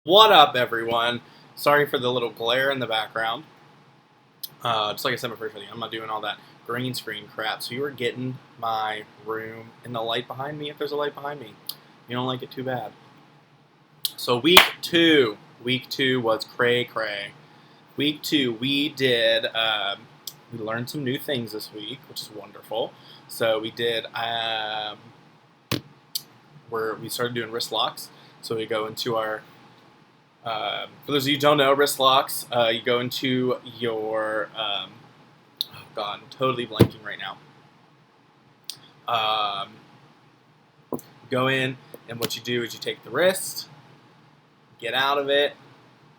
What up, everyone? Sorry for the little glare in the background. Just like I said in my first video, I'm not doing all that green screen crap. So you were getting my room and the light behind me if there's a light behind me. You don't like it too bad. So week two was cray cray. Week two, we learned some new things this week, which is wonderful. So we started doing wrist locks. So we go into our for those of you who don't know, wrist locks, you go into your, oh God, I'm totally blanking right now. Go in, and what you do is you take the wrist, get out of it,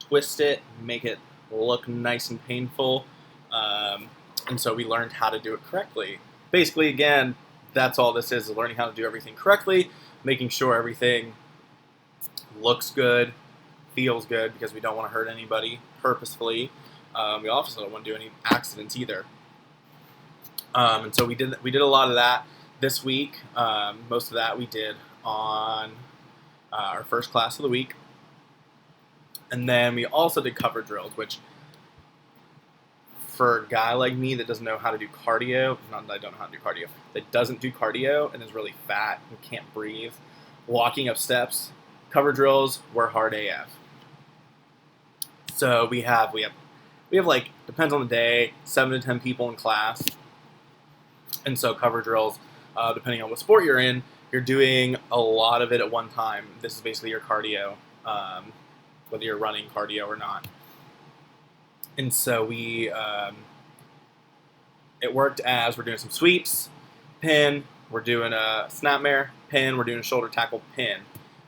twist it, make it look nice and painful, and so we learned how to do it correctly. Basically, again, that's all this is learning how to do everything correctly, making sure everything looks good, feels good, because we don't want to hurt anybody purposefully. We also don't want to do any accidents either. And so we did a lot of that this week. Most of that we did on our first class of the week. And then we also did cover drills, which for a guy like me that doesn't know how to do cardio, not that I don't know how to do cardio, that doesn't do cardio and is really fat and can't breathe, walking up steps, cover drills were hard AF. So we have like, depends on the day, 7 to 10 people in class. And so cover drills, depending on what sport you're in, you're doing a lot of it at one time. This is basically your cardio, whether you're running cardio or not. And so it worked as we're doing some sweeps, pin, we're doing a snapmare, pin, we're doing a shoulder tackle, pin.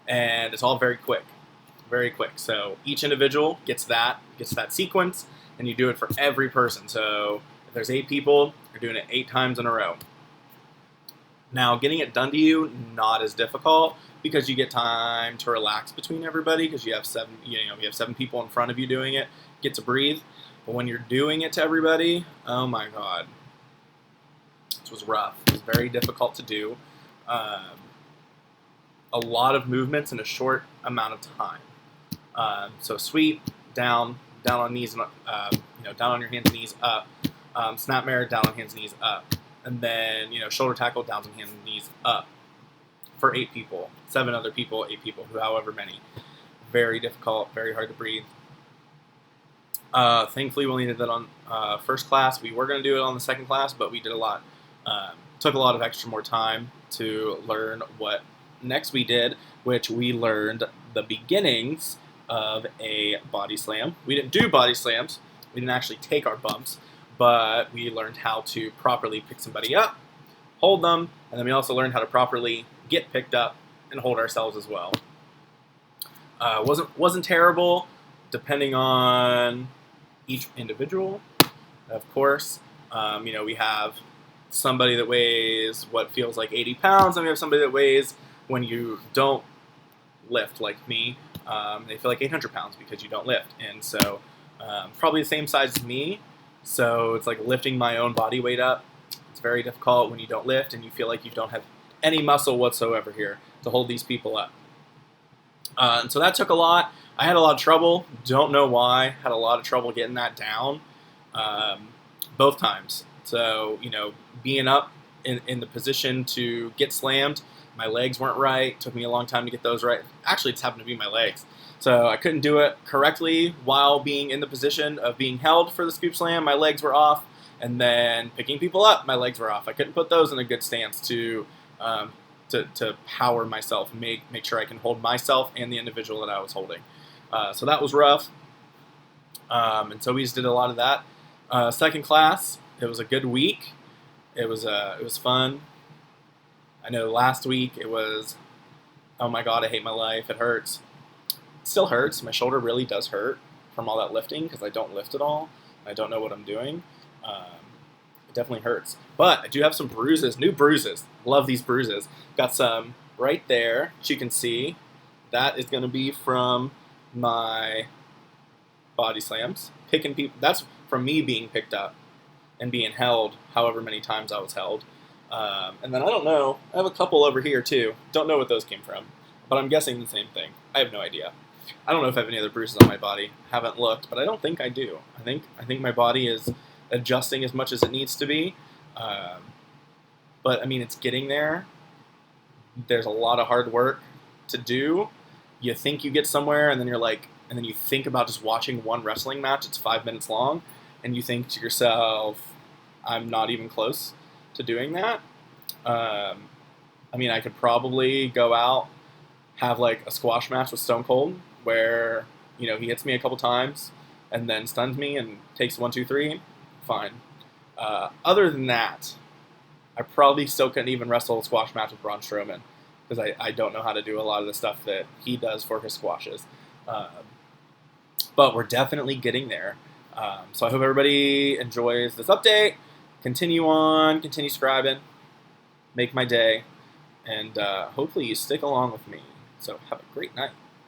And it's all very quick. Very quick. So each individual gets that sequence, and you do it for every person. So if there's 8 people, you're doing it 8 times in a row. Now, getting it done to you, not as difficult, because you get time to relax between everybody, because you have 7 people in front of you doing it, get to breathe. But when you're doing it to everybody, oh my God, this was rough. It was very difficult to do. A lot of movements in a short amount of time. So sweep, down on knees, down on your hands and knees, up. Snapmare, down on hands and knees, up. And then, shoulder tackle, down on hands and knees, up. For 8 people, 7 other people, 8 people, however many. Very difficult, very hard to breathe. Thankfully, we only did that on first class. We were going to do it on the second class, but we did a lot. Took a lot of extra more time to learn what next we did, which we learned the beginnings of a body slam. We didn't do body slams. We didn't actually take our bumps, but we learned how to properly pick somebody up, hold them, and then we also learned how to properly get picked up and hold ourselves as well. Wasn't terrible, depending on each individual. Of course, we have somebody that weighs what feels like 80 pounds, and we have somebody that weighs, when you don't lift like me, they feel like 800 pounds because you don't lift. And so probably the same size as me. So it's like lifting my own body weight up. It's very difficult when you don't lift and you feel like you don't have any muscle whatsoever here to hold these people up. And so that took a lot. I had a lot of trouble. Don't know why. Had a lot of trouble getting that down both times. So, being up in the position to get slammed, my legs weren't right. Took me a long time to get those right. Actually, it's happened to be my legs. So I couldn't do it correctly while being in the position of being held for the scoop slam. My legs were off. And then picking people up, my legs were off. I couldn't put those in a good stance to power myself, make sure I can hold myself and the individual that I was holding. So that was rough. And so we just did a lot of that. Second class, it was a good week. It was fun. I know last week it was, oh my God, I hate my life. It hurts. It still hurts. My shoulder really does hurt from all that lifting because I don't lift at all. I don't know what I'm doing. It definitely hurts. But I do have some bruises, new bruises. Love these bruises. Got some right there, as you can see. That is going to be from my body slams. Picking people. That's from me being picked up and being held however many times I was held. And then I don't know, I have a couple over here too. Don't know what those came from, but I'm guessing the same thing. I have no idea. I don't know if I have any other bruises on my body. Haven't looked, but I don't think I do. I think my body is adjusting as much as it needs to be. But I mean, it's getting there. There's a lot of hard work to do. You think you get somewhere, and then you're like, and then you think about just watching one wrestling match. It's 5 minutes long, and you think to yourself, I'm not even close to doing that. I mean, I could probably go out, have like a squash match with Stone Cold, where he hits me a couple times, and then stuns me and takes 1, 2, 3. Fine. Other than that, I probably still couldn't even wrestle a squash match with Braun Strowman, because I don't know how to do a lot of the stuff that he does for his squashes. But we're definitely getting there. So I hope everybody enjoys this update. Continue scribing, make my day, and hopefully you stick along with me. So have a great night.